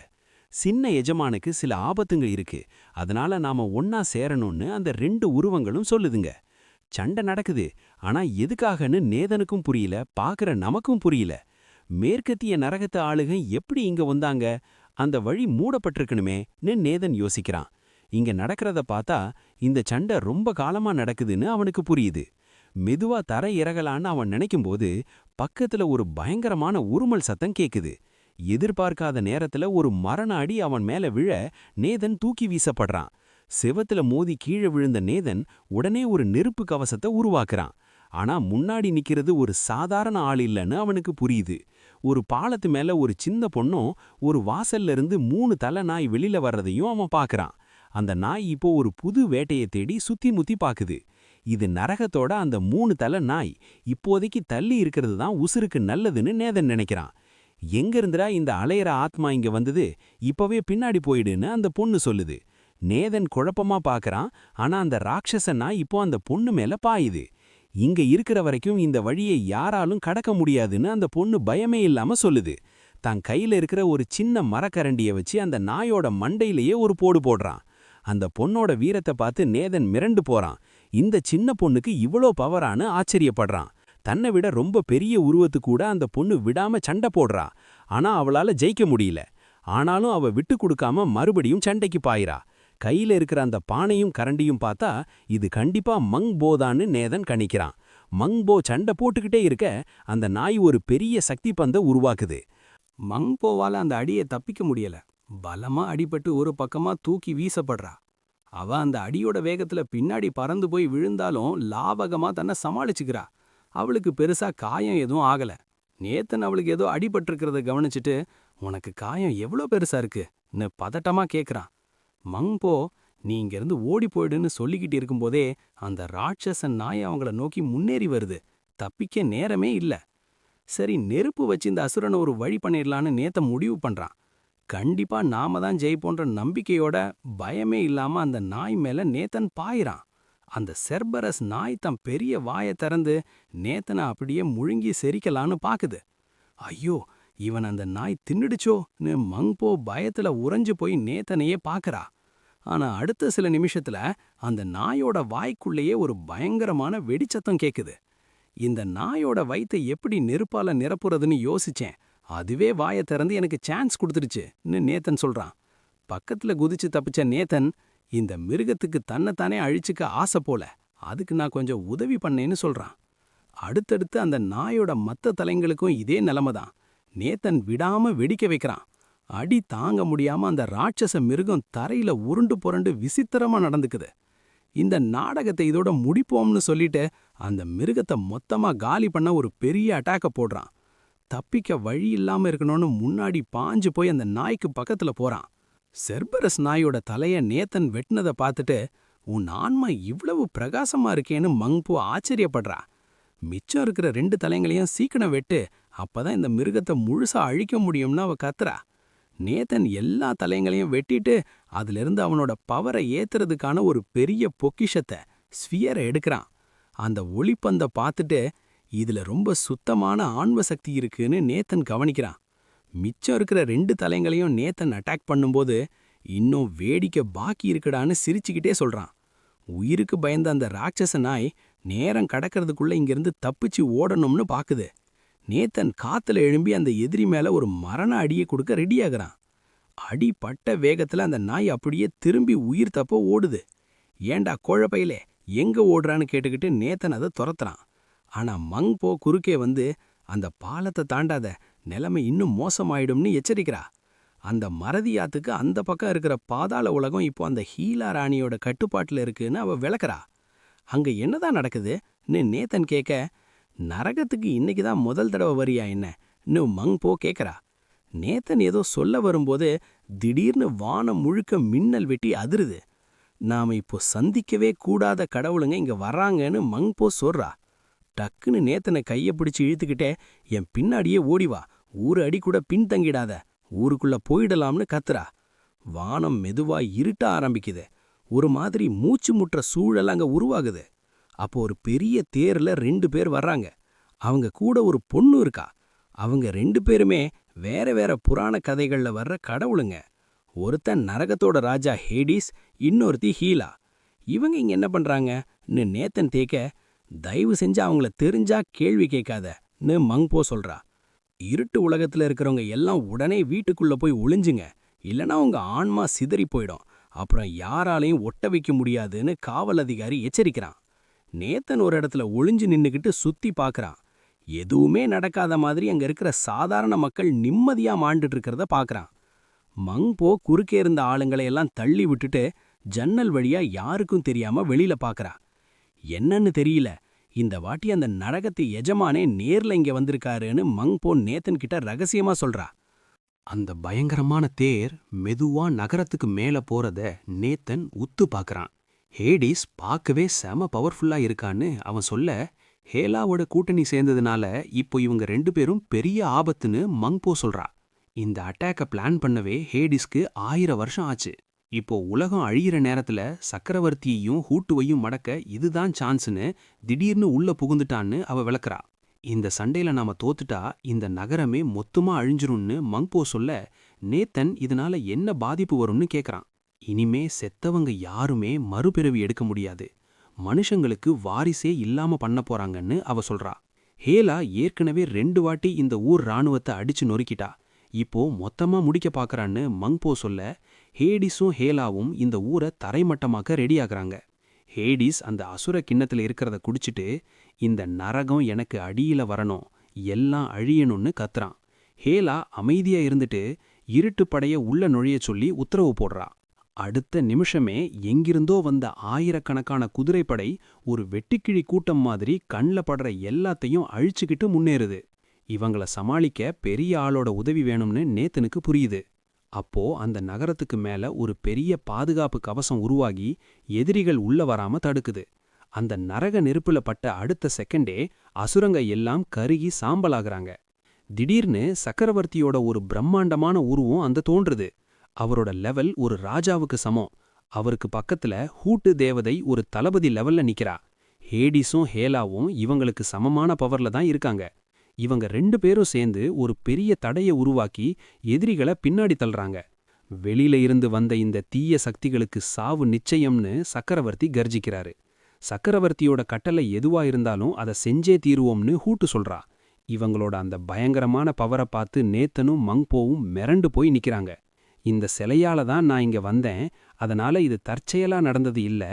சின்ன எஜமானுக்கு சில ஆபத்துங்க இருக்கு, அதனால நாம ஒன்னா சேரணும்னு அந்த 2 உருவங்களும் சொல்லுதுங்க. சண்டை நடக்குது, ஆனா எதுக்காகன்னு நேதனுக்கும் புரியல, பாக்குற நமக்கும் புரியல. மேற்கத்திய நரகத்து ஆளுக எப்படி இங்க வந்தாங்க? அந்த வழி மூடப்பட்டிருக்கணுமேன்னு நேதன் யோசிக்கிறான். இங்க நடக்கிறத பார்த்தா இந்த சண்டை ரொம்ப காலமா நடக்குதுன்னு அவனுக்கு புரியுது. மெதுவா தரை இறகலான்னு அவன் நினைக்கும்போது பக்கத்துல ஒரு பயங்கரமான உருமல் சத்தம் கேக்குது. எதிர்பார்க்காத நேரத்துல ஒரு மரண அடி அவன் மேல விழ நேதன் தூக்கி வீசப்படுறான். செவத்துல மோதி கீழே விழுந்த நேதன் உடனே ஒரு நெருப்பு கவசத்தை உருவாக்குறான். ஆனா முன்னாடி நிக்கிறது ஒரு சாதாரண ஆள் இல்லைன்னு அவனுக்கு புரியுது. ஒரு பாலத்து மேல ஒரு சின்ன பொண்ணும் ஒரு வாசல்ல இருந்து 3 தலை நாய் வெளியில வர்றதையும் அவன் பார்க்கறான். அந்த நாய் இப்போ ஒரு புது வேட்டையை தேடி சுத்தி முத்தி பாக்குது. இது நரகத்தோட அந்த 3 தலை நாய் இப்போதைக்கு தள்ளி இருக்கிறது தான் உசுருக்கு நல்லதுன்னு நேதன் நினைக்கிறான். எங்க இருந்துடா இந்த அலையிற ஆத்மா இங்க வந்தது, இப்பவே பின்னாடி போயிடுன்னு அந்த பொண்ணு சொல்லுது. நேதன் குழப்பமா பார்க்கறான். ஆனா அந்த ராட்சச நாய் இப்போ அந்த பொண்ணு மேல பாயுது. இங்க இருக்கிற வரைக்கும் இந்த வழியை யாராலும் கடக்க முடியாதுன்னு அந்த பொண்ணு பயமே இல்லாம சொல்லுது. தான் கையில இருக்கிற ஒரு சின்ன மரக்கரண்டிய வச்சு அந்த நாயோட மண்டையிலேயே ஒரு போடு போடுறான். அந்த பொண்ணோட வீரத்தை பார்த்து நேதன் மிரண்டு போறான். இந்த சின்ன பொண்ணுக்கு இவ்வளோ பவரான்னு ஆச்சரியப்படுறான். தன்னை விட ரொம்ப பெரிய உருவத்து கூட அந்த பொண்ணு விடாம சண்டை போடுறா. ஆனா அவளால ஜெயிக்க முடியல. ஆனாலும் அவ விட்டு கொடுக்காம மறுபடியும் சண்டைக்கு பாயிரா. கையில இருக்கிற அந்த பானையும் கரண்டியும் பார்த்தா இது கண்டிப்பா மங் போதான்னு நேதன் கணிக்கிறான். மங் போ சண்டை போட்டுக்கிட்டே இருக்க அந்த நாய் ஒரு பெரிய சக்தி பந்த உருவாக்குது. மங்போவால அந்த அடியை தப்பிக்க முடியல. பலமா அடிபட்டு ஒரு பக்கமா தூக்கி வீசப்படுறா. அவ அந்த அடியோட வேகத்துல பின்னாடி பறந்து போய் விழுந்தாலும் லாவகமா தன்னை சமாளிச்சுக்கிறா. அவளுக்கு பெருசா காயம் எதுவும் ஆகல. நேத்தன் அவளுக்கு ஏதோ அடிபட்டிருக்கிறத கவனிச்சுட்டு, உனக்கு காயம் எவ்வளோ பெருசா இருக்குன்னு பதட்டமா கேக்குறான். மங்போ, நீ இங்கிருந்து ஓடி போயிடுன்னு சொல்லிக்கிட்டு இருக்கும்போதே அந்த ராட்சசன் நாய் அவங்கள நோக்கி முன்னேறி வருது. தப்பிக்க நேரமே இல்ல. சரி, நெருப்பு வச்சு இந்த அசுரனை ஒரு வழி பண்ணிடலான்னு நேத்த முடிவு பண்றான். கண்டிப்பா நாம தான் ஜெயிப்போன்ற நம்பிக்கையோட பயமே இல்லாம அந்த நாய் மேல நேத்தன் பாயிறான். அந்த செர்பரஸ் நாய் தன் பெரிய வாயை திறந்து நேத்தனை அப்படியே முழுங்கி செரிக்கலான்னு பாக்குது. ஐயோ, இவன் அந்த நாய் தின்னுடுச்சோன்னு மங்போ பயத்துல உறைஞ்சு போய் நேத்தனையே பாக்குறா. ஆனா அடுத்த சில நிமிஷத்துல அந்த நாயோட வாய்க்குள்ளேயே ஒரு பயங்கரமான வெடிச்சத்தம் கேக்குது. இந்த நாயோட வயித்தை எப்படி நெருப்பால நிரப்புறதுன்னு யோசிச்சேன். அதுவே வாயை திறந்து எனக்கு சான்ஸ் கொடுத்துடுச்சுன்னு நேத்தன் சொல்றான். பக்கத்துல குதிச்சு தப்பிச்ச நேத்தன், இந்த மிருகத்துக்கு தன்னைத்தானே அழிச்சுக்க ஆசை போல, அதுக்கு நான் கொஞ்சம் உதவி பண்ணேன்னு சொல்றான். அடுத்தடுத்து அந்த நாயோட மத்த தலைங்களுக்கும் இதே நிலைமை தான். நேத்தன் விடாம வெடிக்க வைக்கிறான். அடி தாங்க முடியாம அந்த ராட்சச மிருகம் தரையில உருண்டு புரண்டு விசித்திரமா நடந்துக்குது. இந்த நாடகத்தை இதோட முடிப்போம்னு சொல்லிட்டு அந்த மிருகத்தை மொத்தமா காலி பண்ண ஒரு பெரிய அட்டாக்க போடுறான். தப்பிக்க வழி இல்லாம இருக்கணும்னு முன்னாடி பாஞ்சு போய் அந்த நாய்க்கு பக்கத்துல போறான். செர்பரஸ் நாயோட தலைய நேத்தன் வெட்டினதை பார்த்துட்டு, உன் ஆன்மா இவ்வளவு பிரகாசமா இருக்கேன்னு மங்போ ஆச்சரியப்படுறா. மிச்சம் இருக்கிற 2 தலைங்களையும் சீக்கிரம் வெட்டு, அப்பதான் இந்த மிருகத்தை முழுசா அழிக்க முடியும்னு அவ கத்துறா. நேத்தன் எல்லா தலைங்களையும் வெட்டிட்டு அதிலிருந்து அவனோட பவரை ஏத்துறதுக்கான ஒரு பெரிய பொக்கிஷத்தை, ஸ்பியரை எடுக்கிறான். அந்த ஒளிப்பந்த பார்த்துட்டு, இதுல ரொம்ப சுத்தமான ஆன்ம சக்தி இருக்குன்னு நேத்தன் கவனிக்கிறான். மிச்சம் இருக்கிற 2 தலைங்களையும் நேத்தன் அட்டாக் பண்ணும்போது, இன்னும் வேடிக்கை பாக்கி இருக்குடான்னு சிரிச்சுக்கிட்டே சொல்றான். உயிருக்கு பயந்த அந்த ராட்சச நாய் நேரம் கடக்கிறதுக்குள்ள இங்கிருந்து தப்பிச்சு ஓடணும்னு பாக்குது. நேத்தன் காத்துல எழும்பி அந்த எதிரி மேல ஒரு மரண அடியை கொடுக்க ரெடியாகிறான். அடி பட்ட வேகத்துல அந்த நாய் அப்படியே திரும்பி உயிர் தப்ப ஓடுது. ஏண்டா கோழப்பையிலே, எங்க ஓடுறான்னு கேட்டுக்கிட்டு நேத்தன் அதை துரத்துறான். ஆனா மங்போ குறுக்கே வந்து, அந்த பாலத்தை தாண்டாத, நிலைமை இன்னும் மோசமாயிடும்னு எச்சரிக்கிறா. அந்த மறதியாத்துக்கு அந்த பக்கம் இருக்கிற பாதாள உலகம் இப்போ அந்த ஹீலா ராணியோட கட்டுப்பாட்டுல இருக்குன்னு அவ விளக்குறா. அங்க என்னதான் நடக்குதுன்னு நேத்தன் கேட்க, நரகத்துக்கு இன்னைக்கு தான் முதல் தடவை வரியா என்னன்னு மங்போ கேட்கறா. நேத்தன் ஏதோ சொல்ல வரும்போது திடீர்னு வானம் முழுக்க மின்னல் வெட்டி அதிருது. நாம இப்போ சந்திக்கவே கூடாத கடவுளுங்க இங்க வர்றாங்கன்னு மங்போ சொல்றா. டக்குன்னு நேத்தனை கைய பிடிச்சு இழுத்துக்கிட்டே, என் பின்னாடியே ஓடிவா, ஊரு அடி கூட பின்தங்கிடாத, ஊருக்குள்ள போயிடலாம்னு கத்துறா. வானம் மெதுவா இருட்ட ஆரம்பிக்குது. ஒரு மாதிரி மூச்சு முட்டுற சூழல் அங்க உருவாகுது. அப்போ ஒரு பெரிய தேர்ல 2 பேர் வர்றாங்க. அவங்க கூட ஒரு பொண்ணு இருக்கா. அவங்க 2 பேருமே வேற வேற புராண கதைகள்ல வர்ற கடவுளுங்க. ஒருத்தன் நரகத்தோட ராஜா ஹேடிஸ், இன்னொருத்தி ஹீலா. இவங்க இங்க என்ன பண்றாங்கன்னு நேத்தன் தேக்க, தயவு செஞ்சு அவங்கள தெரிஞ்சா கேள்வி கேட்காதன்னு மங்போ சொல்றா. இருட்டு உலகத்துல இருக்கிறவங்க எல்லாம் உடனே வீட்டுக்குள்ள போய் ஒளிஞ்சுங்க, இல்லனா உங்க ஆன்மா சிதறி போயிடும், அப்புறம் யாராலையும் ஒட்ட வைக்க முடியாதுன்னு காவல் அதிகாரி எச்சரிக்கிறான். நேத்தன் ஒரு இடத்துல ஒளிஞ்சு நின்னுக்கிட்டு சுத்தி பார்க்கறான். எதுவுமே நடக்காத மாதிரி அங்க இருக்கிற சாதாரண மக்கள் நிம்மதியா மாண்டுட்டு இருக்கிறத பார்க்கறான். மங்போ குறுக்கே இருந்த ஆளுங்களை எல்லாம் தள்ளி விட்டுட்டு ஜன்னல் வழியா யாருக்கும் தெரியாம வெளியில பார்க்கறா. என்னன்னு தெரியல, இந்த வாட்டி அந்த நரகத்து எஜமானே நேர்ல இங்க வந்திருக்காருன்னு மங்போ நேத்தன் கிட்ட ரகசியமா சொல்றா. அந்த பயங்கரமான தேர் மெதுவா நகரத்துக்கு மேல போறத நேத்தன் உத்து பார்க்கறான். ஹேடிஸ் பார்க்கவே செம பவர்ஃபுல்லா இருக்கான்னு அவன் சொல்ல, ஹேலாவோட கூட்டணி சேர்ந்ததுனால இப்போ இவங்க 2 பேரும் பெரிய ஆபத்துன்னு மங்போ சொல்றா. இந்த அட்டாக்க பிளான் பண்ணவே ஹேடிஸ்க்கு 1000 வருஷம் ஆச்சு. இப்போ உலகம் அழியிற நேரத்துல சக்கரவர்த்தியையும் ஹூட்டுவையும் மடக்க இதுதான் சான்ஸ்னு திடீர்னு உள்ள புகுந்துட்டான்னு அவ விளக்குறா. இந்த சண்டையில நாம தோத்துட்டா இந்த நகரமே மொத்தமா அழிஞ்சிரும்னு மங்போ சொல்ல, நேத்தன் இதனால என்ன பாதிப்பு வரும்னு கேக்குறான். இனிமே செத்தவங்க யாருமே மறுபிறவி எடுக்க முடியாது, மனுஷங்களுக்கு வாரிசே இல்லாம பண்ண போறாங்கன்னு அவ சொல்றா. ஹேலா ஏற்கனவே 2 வாட்டி இந்த ஊர் ராணுவத்தை அடிச்சு நொறுக்கிட்டா, இப்போ மொத்தமா முடிக்க பாக்கறான்னு மங்போ சொல்ல, ஹேடிஸும் ஹேலாவும் இந்த ஊரை தரைமட்டமாக்க ரெடியாகறாங்க. ஹேடிஸ் அந்த அசுர கிண்ணத்துல இருக்கிறத குடிச்சிட்டு, இந்த நரகம் எனக்கு அடியில வரணும், எல்லாம் அழியணும்னு கத்துறான். ஹேலா அமைதியா இருந்துட்டு இருட்டு படைய உள்ள நுழைய சொல்லி உத்தரவு போடுறா. அடுத்த நிமிஷமே எங்கிருந்தோ வந்த ஆயிரக்கணக்கான குதிரைப்படை ஒரு வெட்டுக்கிழி கூட்டம் மாதிரி கண்ல படுற எல்லாத்தையும் அழிச்சுக்கிட்டு முன்னேறுது. இவங்கள சமாளிக்க பெரிய ஆளோட உதவி வேணும்னு நேத்தனுக்கு புரியுது. அப்போ அந்த நகரத்துக்கு மேல ஒரு பெரிய பாதுகாப்பு கவசம் உருவாகி எதிரிகள் உள்ள வராம தடுக்குது. அந்த நரக நெருப்புல பட்ட அடுத்த செகண்டே அசுரங்க எல்லாம் கருகி சாம்பலாகிறாங்க. திடீர்னு சக்கரவர்த்தியோட ஒரு பிரம்மாண்டமான உருவம் அந்த தோன்றுது. அவரோட லெவல் ஒரு ராஜாவுக்கு சமம். அவருக்கு பக்கத்துல ஹூட்டு தேவதை ஒரு தளபதி லெவல்ல நிக்கிறா. ஹேடிஸும் ஹேலாவும் இவங்களுக்கு சமமான பவர்ல தான் இருக்காங்க. இவங்க 2 பேரும் சேர்ந்து ஒரு பெரிய தடைய உருவாக்கி எதிரிகளை பின்னாடி தள்ளுறாங்க. வெளியில இருந்து வந்த இந்த தீய சக்திகளுக்கு சாவு நிச்சயம்னு சக்கரவர்த்தி கர்ஜிக்கிறாரு. சக்கரவர்த்தியோட கட்டளை எதுவா இருந்தாலும் அதை செஞ்சே தீருவோம்னு ஹூட்டு சொல்றா. இவங்களோட அந்த பயங்கரமான பவரை பார்த்து நேத்தனும் மங்போவும் மிரண்டு போய் நிக்கிறாங்க. இந்த சிலையால தான் நான் இங்க வந்தேன், அதனால இது தற்செயலா நடந்தது இல்ல,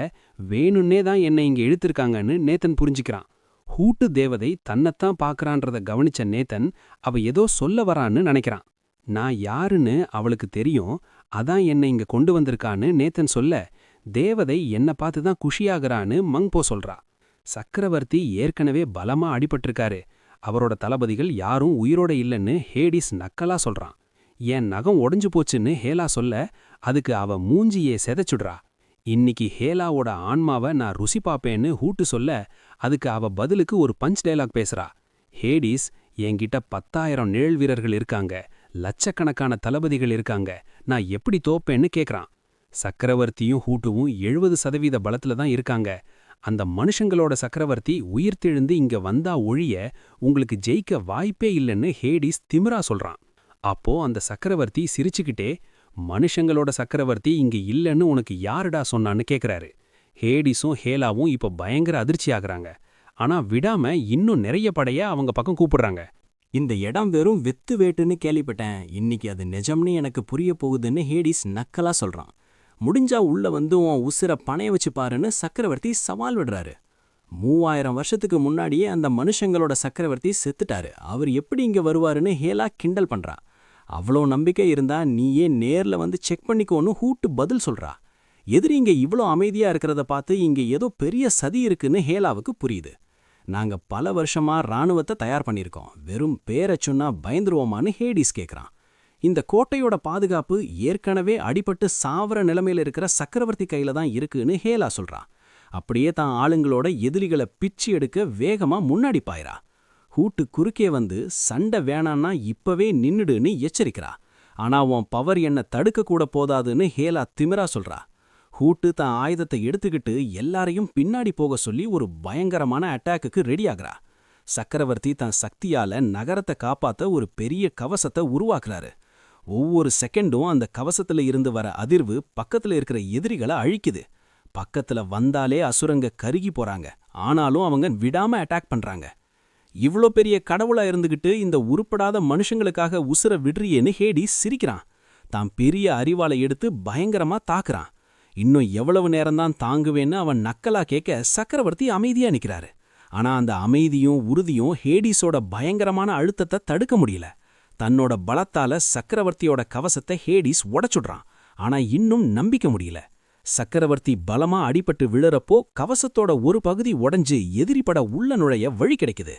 வேணும்னே தான் என்னை இங்க இழுத்திருக்காங்கன்னு நேத்தன் புரிஞ்சுக்கிறான். ஹூட்டு தேவதை தன்னைத்தான் பார்க்கறான்றத கவனிச்ச நேத்தன் அவ ஏதோ சொல்ல வரான்னு நினைக்கிறான். நான் யாருன்னு அவளுக்கு தெரியும், அதான் என்னை இங்க கொண்டு வந்திருக்கான்னு நேத்தன் சொல்ல, தேவதை என்னை பார்த்து தான் குஷியாகிறான்னு மங்போ சொல்றா. சக்கரவர்த்தி ஏற்கனவே பலமா அடிபட்டிருக்காரு, அவரோட தளபதிகள் யாரும் உயிரோட இல்லைன்னு ஹேடிஸ் நக்கலா சொல்றான். என் நகம் உடைஞ்சு போச்சுன்னு ஹேலா சொல்ல, அதுக்கு அவ மூஞ்சியே செதைச்சுடுறா. இன்னைக்கு ஹேலாவோட ஆன்மாவை நான் ருசி பாப்பேன்னு ஹூட்டு சொல்ல, அதுக்கு அவ பதிலுக்கு ஒரு பஞ்ச் டயலாக் பேசுறா. ஹேடிஸ், என்கிட்ட 10,000 நிழல் வீரர்கள் இருக்காங்க, லட்சக்கணக்கான தளபதிகள் இருக்காங்க, நான் எப்படி தோப்பேன்னு கேக்குறான். சக்கரவர்த்தியும் ஹூட்டுவும் 70% பலத்துல தான் இருக்காங்க. அந்த மனுஷங்களோட சக்கரவர்த்தி உயிர்த்தெழுந்து இங்க வந்தா ஒழிய உங்களுக்கு ஜெயிக்க வாய்ப்பே இல்லைன்னு ஹேடிஸ் திமிரா சொல்றான். அப்போ அந்த சக்கரவர்த்தி சிரிச்சுக்கிட்டே, மனுஷங்களோட சக்கரவர்த்தி இங்க இல்லைன்னு உனக்கு யாருடா சொன்னான்னு கேக்குறாரு. ஹேடிஸும் ஹேலாவும் இப்ப பயங்கர அதிர்ச்சி ஆகுறாங்க. ஆனா விடாம இன்னும் நிறைய படைய அவங்க பக்கம் கூப்பிடுறாங்க. இந்த இடம் வெறும் வெத்து வேட்டுன்னு கேள்விப்பட்டேன், இன்னைக்கு அது நிஜம்னு எனக்கு புரிய போகுதுன்னு ஹேடிஸ் நக்கலா சொல்றான். முடிஞ்சா உள்ள வந்து உன் உசிர பணைய வச்சு பாருன்னு சக்கரவர்த்தி சவால் விடுறாரு. 3000 வருஷத்துக்கு முன்னாடியே அந்த மனுஷங்களோட சக்கரவர்த்தி செத்துட்டாரு, அவர் எப்படி இங்க வருவாருன்னு ஹேலா கிண்டல் பண்றா. அவ்வளோ நம்பிக்கை இருந்தா நீயே நேர்ல வந்து செக் பண்ணிக்கோன்னு ஹூட்டு பதில் சொல்றா. எதிரி இங்க இவ்வளோ அமைதியா இருக்கிறத பார்த்து இங்க ஏதோ பெரிய சதி இருக்குன்னு ஹேலாவுக்கு புரியுது. நாங்க பல வருஷமா ராணுவத்தை தயார் பண்ணியிருக்கோம், வெறும் பேரை சொன்னா பயந்துருவோமான்னு ஹேடிஸ் கேட்குறான். இந்த கோட்டையோட பாதுகாப்பு ஏற்கனவே அடிபட்டு சாவர நிலைமையில இருக்கிற சக்கரவர்த்தி கையில தான் இருக்குன்னு ஹேலா சொல்றா. அப்படியே தான் ஆளுங்களோட எதிரிகளை பிச்சு எடுக்க வேகமா முன்னாடி பாயிரா. ஹூட்டு குறுக்கே வந்து சண்டை வேணான்னா இப்பவே நின்னுடுன்னு எச்சரிக்கிறா. ஆனா உன் பவர் என்ன தடுக்க கூட போதாதுன்னு ஹேலா திமிரா சொல்றா. ஹூட்டு தான் ஆயுதத்தை எடுத்துக்கிட்டு எல்லாரையும் பின்னாடி போக சொல்லி ஒரு பயங்கரமான அட்டாக்குக்கு ரெடி ஆகுறா. சக்கரவர்த்தி தன் சக்தியால நகரத்தை காப்பாத்த ஒரு பெரிய கவசத்தை உருவாக்குறாரு. ஒவ்வொரு செகண்டும் அந்த கவசத்துல இருந்து வர அதிர்வு பக்கத்துல இருக்கிற எதிரிகளை அழிக்குது. பக்கத்துல வந்தாலே அசுரங்க கருகி போறாங்க, ஆனாலும் அவங்க விடாம அட்டாக் பண்றாங்க. இவ்ளோ பெரிய கடவுளா இருந்துகிட்டு இந்த உருப்படாத மனுஷங்களுக்காக உசுர விடுறியேன்னு ஹேடிஸ் சிரிக்கிறான். தான் பெரிய அறிவாளை எடுத்து பயங்கரமா தாக்குறான். இன்னும் எவ்வளவு நேரம்தான் தாங்குவேன்னு அவன் நக்கலா கேட்க சக்கரவர்த்தி அமைதியா நிக்கிறாரு. ஆனா அந்த அமைதியும் உறுதியும் ஹேடிஸோட பயங்கரமான அழுத்தத்தை தடுக்க முடியல. தன்னோட பலத்தால சக்கரவர்த்தியோட கவசத்தை ஹேடிஸ் உடைச்சுடுறான். ஆனா இன்னும் நம்பிக்க முடியல. சக்கரவர்த்தி பலமா அடிபட்டு விழறப்போ கவசத்தோட ஒரு பகுதி உடைஞ்சு எதிரிப்பட உள்ள நுழைய வழி கிடைக்குது.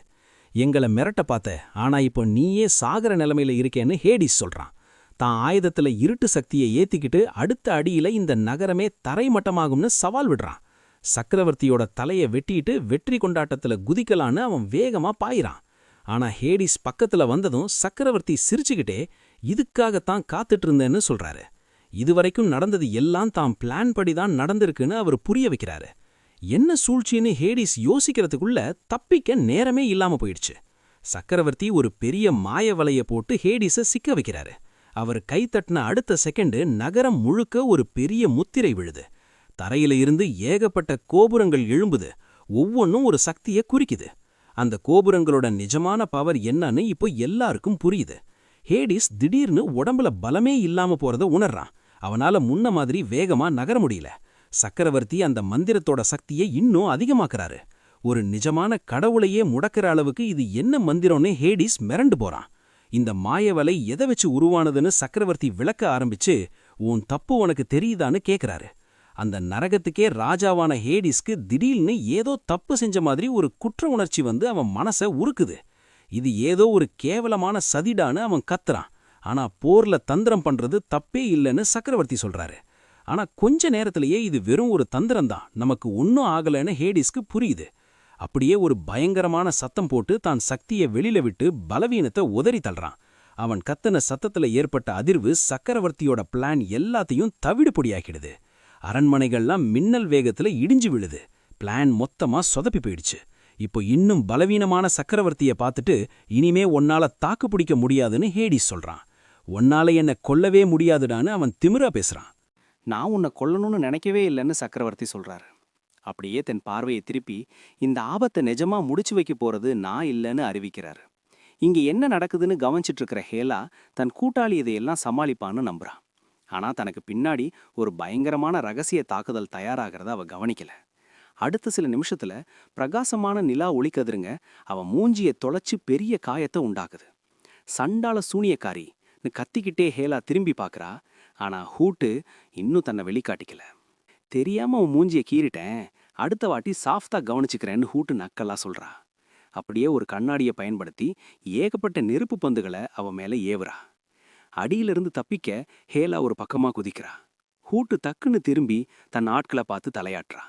எங்கள மிரட்ட பார்த்த, ஆனா இப்போ நீயே சாகர நிலைமையில இருக்கேன்னு ஹேடிஸ் சொல்றான். தான் ஆயுதத்துல இருட்டு சக்தியை ஏத்திக்கிட்டு அடுத்த அடியில இந்த நகரமே தரைமட்டமாகும்னு சவால் விடுறான். சக்கரவர்த்தியோட தலைய வெட்டிட்டு வெற்றி கொண்டாட்டத்துல குதிக்கலான்னு அவன் வேகமா பாயிறான். ஆனா ஹேடிஸ் பக்கத்துல வந்ததும் சக்கரவர்த்தி சிரிச்சுக்கிட்டே இதுக்காகத்தான் காத்துட்டு இருந்தேன்னு சொல்றாரு. இதுவரைக்கும் நடந்தது எல்லாம் தாம் பிளான் படிதான் நடந்திருக்குன்னு அவர் புரிய வைக்கிறாரு. என்ன சூழ்ச்சின்னு ஹேடிஸ் யோசிக்கிறதுக்குள்ள தப்பிக்க நேரமே இல்லாம போயிடுச்சு. சக்கரவர்த்தி ஒரு பெரிய மாய வலைய போட்டு ஹேடிஸ சிக்க வைக்கிறாரு. அவர் கை தட்டின அடுத்த செகண்டு நகரம் முழுக்க ஒரு பெரிய முத்திரை விழுது. தரையில இருந்து ஏகப்பட்ட கோபுரங்கள் எழும்புது. ஒவ்வொன்னும் ஒரு சக்திய குறிக்குது. அந்த கோபுரங்களோட நிஜமான பவர் என்னன்னு இப்போ எல்லாருக்கும் புரியுது. ஹேடிஸ் திடீர்னு உடம்புல பலமே இல்லாம போறத உணர்றான். அவனால முன்ன மாதிரி வேகமா நகர முடியல. சக்கரவர்த்தி அந்த மந்திரத்தோட சக்தியை இன்னும் அதிகமாக்குறாரு. ஒரு நிஜமான கடவுளையே முடக்கிற அளவுக்கு இது என்ன மந்திரம்னு ஹேடிஸ் மிரண்டு போறான். இந்த மாயவலை எதை வச்சு உருவானதுன்னு சக்கரவர்த்தி விளக்க ஆரம்பிச்சு, உன் தப்பு உனக்கு தெரியுதான்னு கேக்குறாரு. அந்த நரகத்துக்கே ராஜாவான ஹேடிஸ்க்கு திடீர்னு ஏதோ தப்பு செஞ்ச மாதிரி ஒரு குற்ற உணர்ச்சி வந்து அவன் மனச உருக்குது. இது ஏதோ ஒரு கேவலமான சதிடான்னு அவன் கத்துறான். ஆனா போர்ல தந்திரம் பண்றது தப்பே இல்லைன்னு சக்கரவர்த்தி சொல்றாரு. ஆனா கொஞ்ச நேரத்திலேயே இது வெறும் ஒரு தந்திரம்தான், நமக்கு ஒன்னும் ஆகலைன்னு ஹேடிஸ்க்கு புரியுது. அப்படியே ஒரு பயங்கரமான சத்தம் போட்டு தான் சக்தியை வெளியில விட்டு பலவீனத்தை உதறி தள்ளுறான். அவன் கத்தன சத்தத்துல ஏற்பட்ட அதிர்வு சக்கரவர்த்தியோட பிளான் எல்லாத்தையும் தவிடு பொடியாக்கிடுது. அரண்மனைகள்லாம் மின்னல் வேகத்துல இடிஞ்சு விழுது. பிளான் மொத்தமா சொதப்பி போயிடுச்சு. இப்போ இன்னும் பலவீனமான சக்கரவர்த்திய பார்த்துட்டு, இனிமே உன்னால தாக்கு பிடிக்க முடியாதுன்னு ஹேடிஸ் சொல்றான். உன்னால என்ன கொல்லவே முடியாதுடான்னு அவன் திமிரா பேசுறான். நான் உன்னை கொல்லணும்னு நினைக்கவே இல்லைன்னு சக்கரவர்த்தி சொல்றாரு. அப்படியே தன் பார்வையை திருப்பி இந்த ஆபத்தை நிஜமா முடிச்சு வைக்க போறது நான் இல்லைன்னு அறிவிக்கிறாரு. இங்க என்ன நடக்குதுன்னு கவனிச்சிட்டு இருக்கிற ஹேலா தன் கூட்டாளி இதையெல்லாம் சமாளிப்பான்னு நம்புறான். ஆனா தனக்கு பின்னாடி ஒரு பயங்கரமான ரகசிய தாக்குதல் தயாராகிறத அவ கவனிக்கல. அடுத்த சில நிமிஷத்துல பிரகாசமான நிலா ஒளிக்கதிருங்க அவன் மூஞ்சிய தொலைச்சு பெரிய காயத்தை உண்டாக்குது. சண்டால சூனியக்காரின்னு கத்திக்கிட்டே ஹேலா திரும்பி பார்க்கறா. ஆனா ஹூட்டு இன்னும் தன்னை வெளிக்காட்டிக்கல. தெரியாம அவன் மூஞ்சிய கீறிட்டேன், அடுத்த வாட்டி சாஃப்டா கவனிச்சுக்கிறேன்னு ஹூட்டு நக்கலா சொல்றா. அப்படியே ஒரு கண்ணாடியை பயன்படுத்தி ஏகப்பட்ட நெருப்பு பந்துகளை அவன் மேல ஏவுறா. அடியிலிருந்து தப்பிக்க ஹேலா ஒரு பக்கமா குதிக்கிறா. ஹூட்டு டக்குன்னு திரும்பி தன் ஆட்களை பார்த்து தலையாட்டுறா.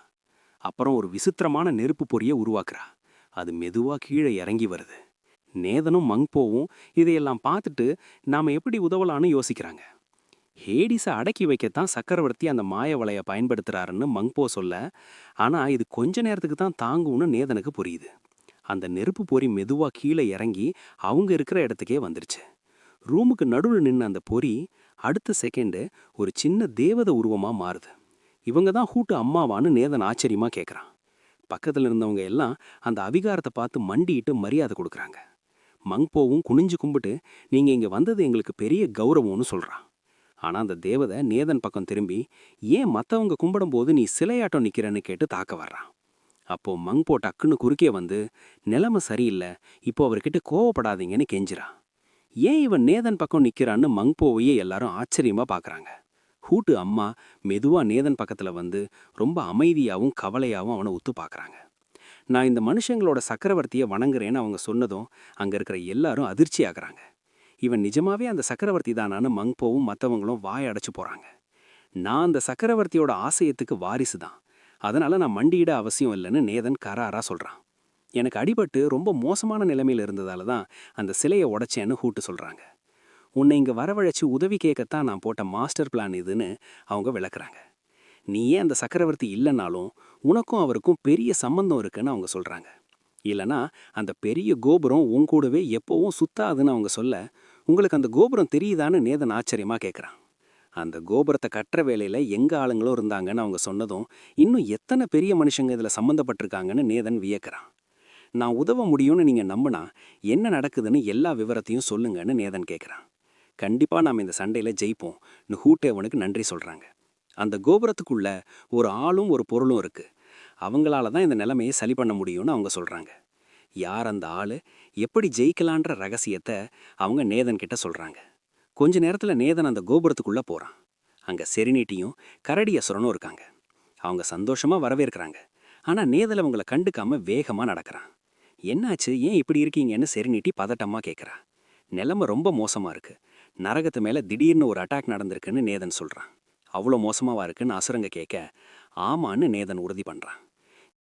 அப்புறம் ஒரு விசித்திரமான நெருப்பு பொறிய உருவாக்குறா. அது மெதுவா கீழே இறங்கி வருது. நேதனும் மங்போவும் இதையெல்லாம் பார்த்துட்டு நாம எப்படி உதவலான்னு யோசிக்கிறாங்க. ஹேடிஸை அடக்கி வைக்கத்தான் சக்கரவர்த்தி அந்த மாய வலைய பயன்படுத்துறாருன்னு மங்போ சொல்ல, ஆனா இது கொஞ்ச நேரத்துக்கு தான் தாங்கும்னு நேதனுக்கு புரியுது. அந்த நெருப்பு பொறி மெதுவா கீழே இறங்கி அவங்க இருக்கிற இடத்துக்கே வந்துருச்சு. ரூமுக்கு நடுவில் நின்ன அந்த பொறி அடுத்த செகண்டு ஒரு சின்ன தேவத உருவமா மாறுது. இவங்க தான் ஹூட்டு அம்மாவான்னு நேதன் ஆச்சரியமா கேட்குறான். பக்கத்தில் இருந்தவங்க எல்லாம் அந்த அவிகாரத்தை பார்த்து மண்டிட்டு மரியாதை கொடுக்குறாங்க. மங்போவும் குனிஞ்சு கும்பிட்டு, நீங்க இங்க வந்தது எங்களுக்கு பெரிய கௌரவம்னு சொல்றான். ஆனா அந்த தேவதை நேதன் பக்கம் திரும்பி, ஏன் மற்றவங்க கும்பிடும்போது நீ சிலையாட்டம் நிக்கிறன்னு கேட்டு தாக்க வர்றான். அப்போ மங்போ டக்குன்னு குறுக்கே வந்து, நிலைமை சரியில்லை, இப்போ அவர்கிட்ட கோவப்படாதீங்கன்னு கெஞ்சிரான். ஏன் இவன் நேதன் பக்கம் நிக்கிறான்னு மங்போவையே எல்லாரும் ஆச்சரியமா பார்க்கறாங்க. ஹூட்டு அம்மா மெதுவா நேதன் பக்கத்துல வந்து ரொம்ப அமைதியாவும் கவலையாவும் அவனை உத்து பார்க்கறாங்க. நான் இந்த மனுஷங்களோட சக்கரவர்த்தியை வணங்குறேன்னு அவங்க சொன்னதும் அங்க இருக்கிற எல்லாரும் அதிர்ச்சி ஆகுறாங்க. இவன் நிஜமாவே அந்த சக்கரவர்த்தி தானான்னு மங்போவும் மற்றவங்களும் வாய அடைச்சு போறாங்க. நான் அந்த சக்கரவர்த்தியோட ஆசையத்துக்கு வாரிசு தான், அதனால நான் மண்டியிட அவசியம் இல்லைன்னு நேதன் கராரா சொல்றான். எனக்கு அடிபட்டு ரொம்ப மோசமான நிலைமையில இருந்ததால தான் அந்த சிலையை உடைச்சேன்னு ஹூட்டு சொல்றாங்க. உன்னை இங்க வரவழைச்சு உதவி கேட்கத்தான் நான் போட்ட மாஸ்டர் பிளான் இதுன்னு அவங்க விளக்குறாங்க. நீ ஏன் அந்த சக்கரவர்த்தி இல்லைன்னாலும் உனக்கும் அவருக்கும் பெரிய சம்பந்தம் இருக்குன்னு அவங்க சொல்றாங்க. இல்லனா அந்த பெரிய கோபுரம் உன் கூடவே எப்பவும் சுத்தாதுன்னு அவங்க சொல்ல, உங்களுக்கு அந்த கோபுரம் தெரியுதான்னு நேதன் ஆச்சரியமா கேட்குறான். அந்த கோபுரத்தை கட்டுற வேலையில எங்க ஆளுங்களும் இருந்தாங்கன்னு அவங்க சொன்னதும், இன்னும் எத்தனை பெரிய மனுஷங்க இதுல சம்மந்தப்பட்டிருக்காங்கன்னு நேதன் வியக்கிறான். நான் உதவ முடியும்னு நீங்க நம்பினா என்ன நடக்குதுன்னு எல்லா விவரத்தையும் சொல்லுங்கன்னு நேதன் கேட்குறான். கண்டிப்பா நாம் இந்த சண்டையில ஜெயிப்போம்னு ஹூட்டு அவனுக்கு நன்றி சொல்றாங்க. அந்த கோபுரத்துக்குள்ள ஒரு ஆளும் ஒரு பொருளும் இருக்கு, அவங்களால தான் இந்த நிலைமையை சரி பண்ண முடியும்னு அவங்க சொல்றாங்க. யார் அந்த ஆளு, எப்படி ஜெயிக்கலான்ற ரகசியத்தை அவங்க நேதன் கிட்ட சொல்றாங்க. கொஞ்ச நேரத்துல நேதன் அந்த கோபுரத்துக்குள்ள போறான். அங்க செரினிட்டியும் கரடி அசுரனும் இருக்காங்க. அவங்க சந்தோஷமா வரவேற்கிறாங்க. ஆனா நேதல் அவங்கள கண்டுக்காம வேகமா நடக்கிறான். என்னாச்சு, ஏன் இப்படி இருக்கீங்கன்னு செரினிட்டி பதட்டமா கேட்குறா. நிலைமை ரொம்ப மோசமா இருக்கு. நரகத்து மேல திடீர்னு ஒரு அட்டாக் நடந்திருக்குன்னு நேதன் சொல்றான். அவ்வளோ மோசமாவா இருக்குன்னு அசுரங்க கேட்க, ஆமான்னு நேதன் உறுதி பண்றான்.